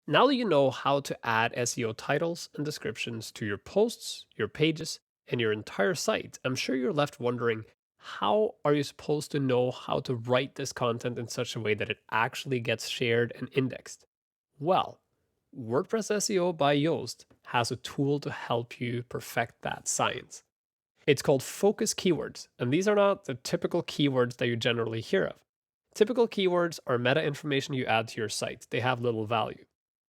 Now that you know how to add SEO titles and descriptions to your posts, your pages, and your entire site, I'm sure you're left wondering, how are you supposed to know how to write this content in such a way that it actually gets shared and indexed? Well, WordPress SEO by Yoast has a tool to help you perfect that science. It's called focus keywords, and these are not the typical keywords that you generally hear of. Typical keywords are meta information you add to your site. They have little value.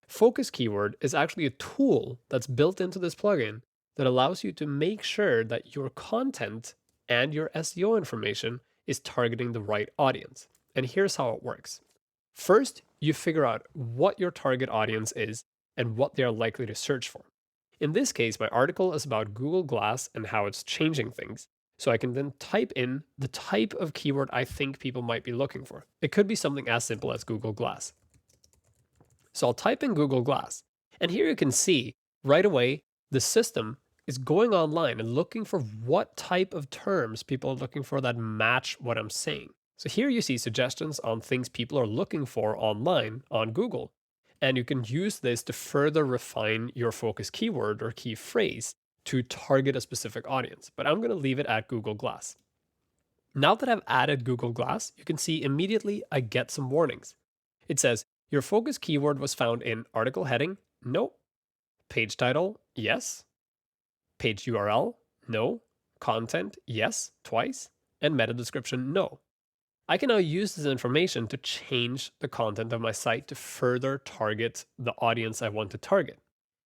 Focus keyword is actually a tool that's built into this plugin that allows you to make sure that your content and your SEO information is targeting the right audience. And here's how it works. First, you figure out what your target audience is and what they are likely to search for. In this case, my article is about Google Glass and how it's changing things. So I can then type in the type of keyword I think people might be looking for. It could be something as simple as Google Glass. So I'll type in Google Glass. And here you can see right away the system is going online and looking for what type of terms people are looking for that match what I'm saying. So here you see suggestions on things people are looking for online on Google. And you can use this to further refine your focus keyword or key phrase to target a specific audience. But I'm going to leave it at Google Glass. Now that I've added Google Glass, you can see immediately I get some warnings. It says, your focus keyword was found in article heading, no. Page title, yes. Page URL, no. Content, yes, twice. And meta description, no. I can now use this information to change the content of my site to further target the audience I want to target.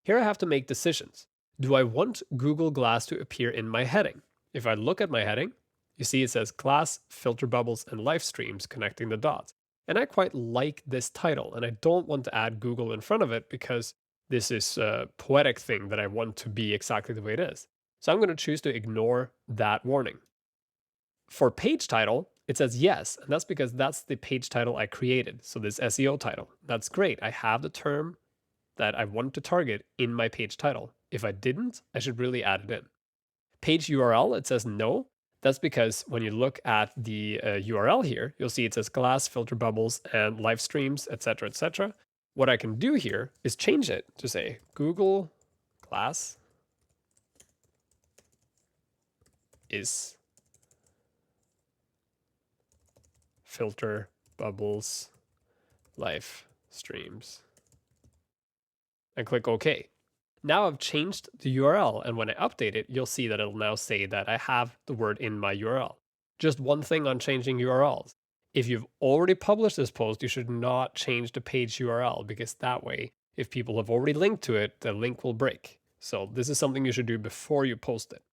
Here I have to make decisions. Do I want Google Glass to appear in my heading? If I look at my heading, you see it says Glass, filter bubbles, and live streams connecting the dots. And I quite like this title, and I don't want to add Google in front of it because this is a poetic thing that I want to be exactly the way it is. So I'm going to choose to ignore that warning. For page title, it says yes, and that's because that's the page title I created. So this SEO title, that's great. I have the term that I want to target in my page title. If I didn't, I should really add it in. Page URL, it says no. That's because when you look at the URL here, you'll see it says glass, filter bubbles, and live streams, etc., etc. What I can do here is change it to say Google Glass is filter bubbles live streams and click OK. Now I've changed the URL, and when I update it, you'll see that it'll now say that I have the word in my URL. Just one thing on changing URLs. If you've already published this post, you should not change the page URL because that way, if people have already linked to it, the link will break. So this is something you should do before you post it.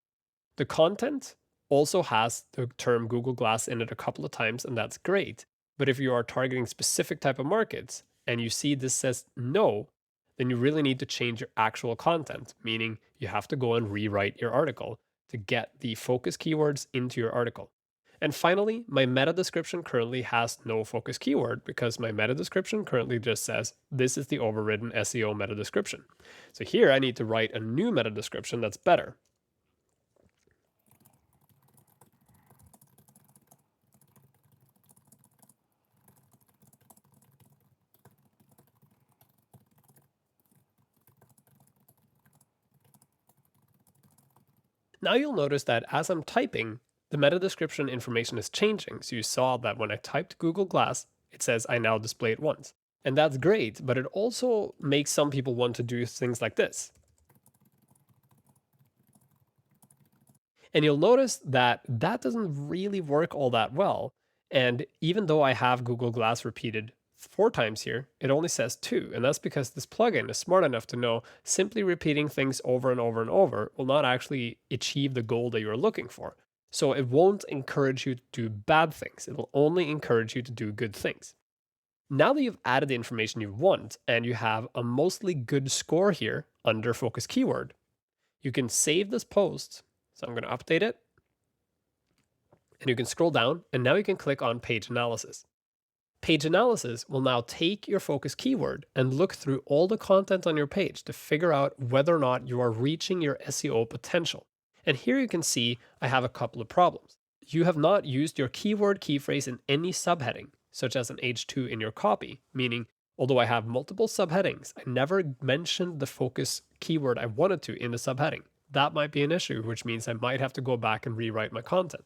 The content also has the term Google Glass in it a couple of times, and that's great. But if you are targeting specific type of markets and you see this says no, then you really need to change your actual content, meaning you have to go and rewrite your article to get the focus keywords into your article. And finally, my meta description currently has no focus keyword because my meta description currently just says, this is the overridden SEO meta description. So here I need to write a new meta description that's better. Now you'll notice that as I'm typing, the meta description information is changing. So you saw that when I typed Google Glass, it says I now display it once. And that's great, but it also makes some people want to do things like this. And you'll notice that that doesn't really work all that well. And even though I have Google Glass repeated 4 times here, it only says 2. And that's because this plugin is smart enough to know simply repeating things over and over and over will not actually achieve the goal that you're looking for. So it won't encourage you to do bad things. It will only encourage you to do good things. Now that you've added the information you want and you have a mostly good score here under focus keyword, you can save this post. So I'm going to update it. And you can scroll down, and now you can click on Page Analysis. Page Analysis will now take your focus keyword and look through all the content on your page to figure out whether or not you are reaching your SEO potential. And here you can see I have a couple of problems. You have not used your keyword key phrase in any subheading, such as an H2 in your copy, meaning Although I have multiple subheadings, I never mentioned the focus keyword I wanted to in the subheading. That might be an issue, which means I might have to go back and rewrite my content.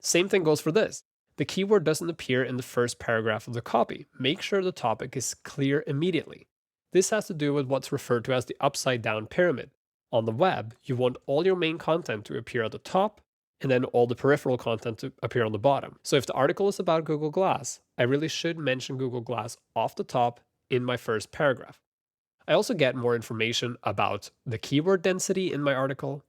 Same thing goes for this. The keyword doesn't appear in the first paragraph of the copy. Make sure the topic is clear immediately. This has to do with what's referred to as the upside down pyramid. On the web, you want all your main content to appear at the top and then all the peripheral content to appear on the bottom. So if the article is about Google Glass, I really should mention Google Glass off the top in my first paragraph. I also get more information about the keyword density in my article,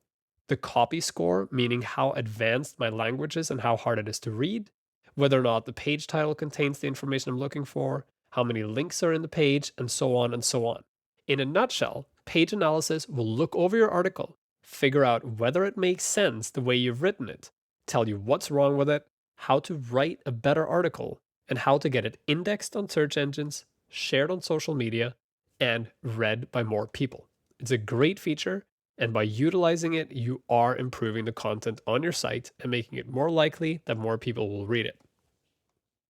the copy score, meaning how advanced my language is and how hard it is to read, whether or not the page title contains the information I'm looking for, how many links are in the page, and so on and so on. In a nutshell, page analysis will look over your article, figure out whether it makes sense the way you've written it, tell you what's wrong with it, how to write a better article, and how to get it indexed on search engines, shared on social media, and read by more people. It's a great feature, and by utilizing it, you are improving the content on your site and making it more likely that more people will read it.